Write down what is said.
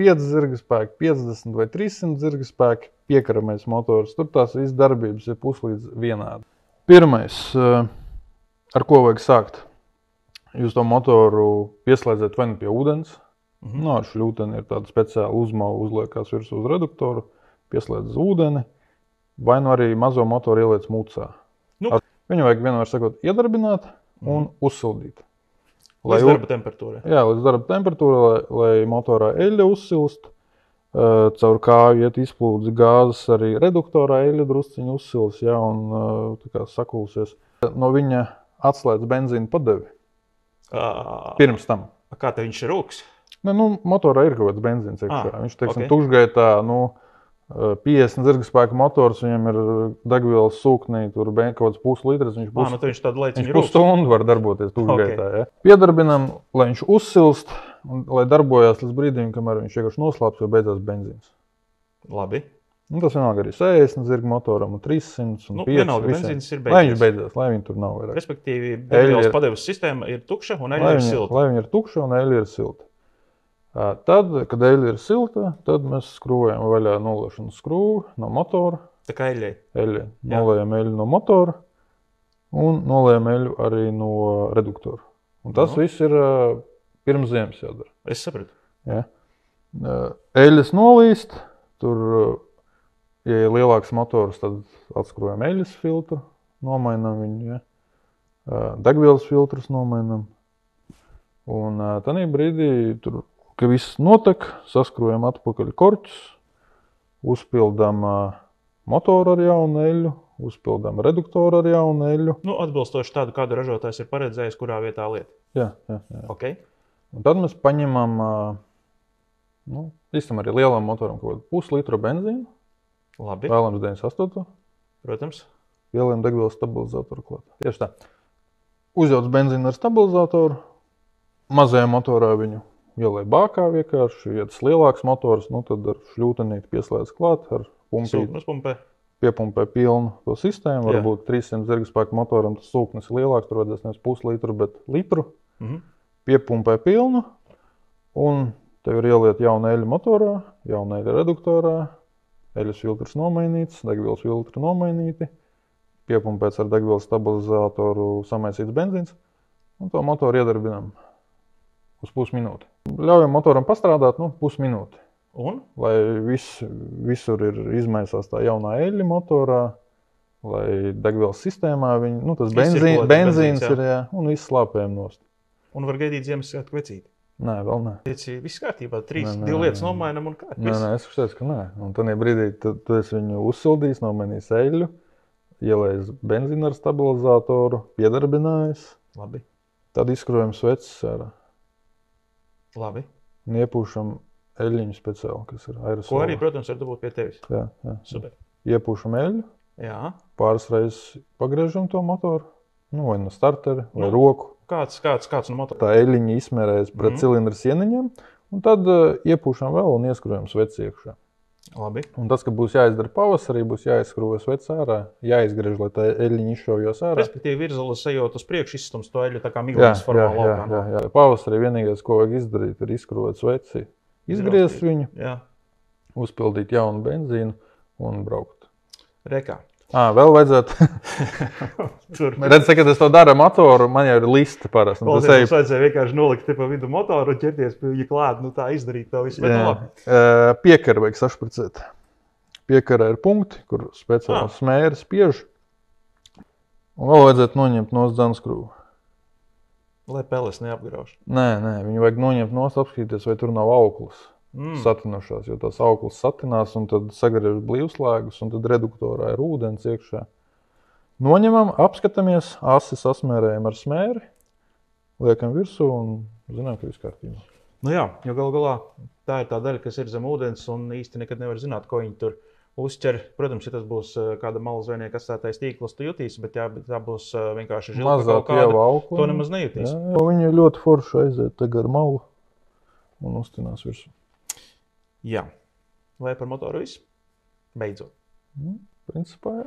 5 zirgspēki, 50 vai 300 zirgspēki, piekaramais motors. Tur tās visas darbības ir puslīdz vienādi. Pirmais, ar ko vajag sākt? Jūs to motoru pieslēdzat vai nu pie ūdens. Ar šļūteni ir tāda speciāla uzmava, uzliekās virsū uz reduktoru, pieslēdz ūdeni, vai nu arī mazo motoru ieliec mucā. Viņu vajag vienmēr sakot iedarbināt un uzsildīt. Līdz darba temperatūrai. Jā, līdz darba temperatūrai, lai motorā eļļa uzsilst, caur kāju iet izplūdes gāzes, arī reduktorā eļļa drusciņi uzsils, jā, un tā kā sakulsies. No viņa atslēdz benzīna padevi. Pirms tam. Kā te viņš ir rūks? Motorā ir kaut kāds benzīns iekšā. Viņš, teiksim, tukšgaitā, 50 zirgspēka motors, viņam ir degvielas sūknī, tur kaut kāds puslitrs, viņš pusstundu var darboties tukšgaitā. Ja. Piedarbinam, lai viņš uzsilst, un lai darbojās līdz brīdim, kamēr viņš vienkārši noslāps, jo beidzās benzīns. Labi. Tas vienalga arī 60 zirga motoram, un 300, un 500. Vienalga benzīns ir beidzies. Lai viņš beidzās, lai viņi tur nav vairāk. Respektīvi, degvielas padevas sistēma ir tukša un eļļa ir silta. Lai viņa ir tukša un eļļa ir silta. Tad, kad eļļa ir silta, tad mēs skrūvējam vaļā noliešanas skrūvi no motora. Tā kā eļļai? Eļļai. Noliejam eļļu no motora un noliejam eļļu arī no reduktora. Un tas viss ir pirms ziemas jādara. Es sapratu. Ja. Eļļas nolīst, tur, ja ir lielāks motors, tad atskrūvējam eļļas filtru, nomainam viņu, ja. Degvielas filtrus nomainam. Un tanī brīdī tur, ka viss notek, saskrūvējam atpakaļ korķus, uzpildām motoru ar jaunu eļļu, uzpildām reduktoru ar jaunu eļļu. Atbilstoši tādu, kādu ražotājs ir paredzējis, kurā vietā liet. Jā. Okay. Un tad mēs paņemam, īstam arī lielam motoram kaut kādu puslitru benzīnu. Labi. Vēlams 98. Protams. Ieliekam degvielas stabilizatoru klāt. Tieši tā. Uzjauc benzīnu ar stabilizatoru, mazajā motorā viņu ielej bākā vienkārši, ja tas lielāks motors, tad ar šļūtenīti pieslēdz klāt, ar pumpīti piepumpē pilnu to sistēmu, varbūt 300 zirgspēku motoram tas sūknis ir lielāks, tur vajadzēs nevis puslitru, bet litru, piepumpē pilnu, un tev ir ieliet jauna eļļa motorā, jauna eļļa reduktorā, eļļas filtrs nomainīts, degvielas filtri nomainīti, piepumpēts ar degvielas stabilizatoru samaisīts benzīns, un to motoru iedarbinām uz pusminūti. Ļaujam motoram pastrādāt, pusminūti. Un? Lai visur ir izmaisās tā jaunā eļļa motorā, lai degvielas sistēmā tas benzīns ir, jā, un viss slāpējam nost. Un var gaidīt Ziemassvētku vecīti? Nē, vēl nē. Viss kārtībā, 2 lietas nomainam un kārtībā. Nē, es teicu, ka nē. Un tādā brīdī tu esi viņu uzsildījis, nomainījis eļļu, ielējis benzīnu ar stabilizatoru, piedarbinājis. Labi. Tad izskrūvējam sveces ārā. Labi. Un iepūšam eļļiņu speciāli, kas ir aerosola. Ko arī, protams, var dabūt pie tevis. Jā. Super. Iepūšam eļļu. Jā. Pāris reizes pagriežam to motoru. Vai no starteri, vai roku. Kāds no motora? Tā eļļiņa izmērējas pret cilindra sieniņiem. Un tad iepūšam vēl un ieskrūvējam sveci iekšā. Labi. Un tas, ka būs jāizdara pavasarī, būs jāizskrūvē sveci ārā, jāizgriež, lai tā eļļiņa izšaujos ārā. Respektīvi virzulis ejot uz priekšu, izstums to eļļu tā kā miglības formā laukā. Jā. Pavasarī vienīgais, ko vajag izdarīt, ir izskrūvēt sveci, izgriezt viņu, uzpildīt jaunu benzīnu un braukt. Rekā. Vēl vajadzētu. Redz, kad es to daru ar motoru, man jau ir liste parasti. Mums vajadzēja vienkārši nolikt te pa vidu motoru un ķerties pie viņa klāt, tā izdarīt to visu. Piekara vajag sašpricēt. Piekarā ir punkti, kur speciāli smēri spiež. Un vēl vajadzētu noņemt nost dzanskrūvu. Lai peles neapgrauž. Nē, viņu vajag noņemt nost, apskatīties, vai tur nav auklas. Satinušās, jo tās auklas satinās un tad sagriež blīvslēgus un tad reduktorā ir ūdens iekšā. Noņemam, apskatāmies, asi sasmērējam ar smēri, liekam virsū un zinām, ka viss kārtībā. Jā, jo galu galā tā ir tā daļa, kas ir zem ūdens un īsti nekad nevar zināt, ko viņi tur uzķer. Protams, ja tas būs kāda malu zvejnieka atstātais tīkls, tu jutīsi, bet tā būs vienkārši žilpa kaut kāda, to nemaz nejutīs. Jā, viņi ļoti forši aiziet te gar malu un uztinās virsū. Jā. Vai par motoru viss? Beidzot. Principā, jā.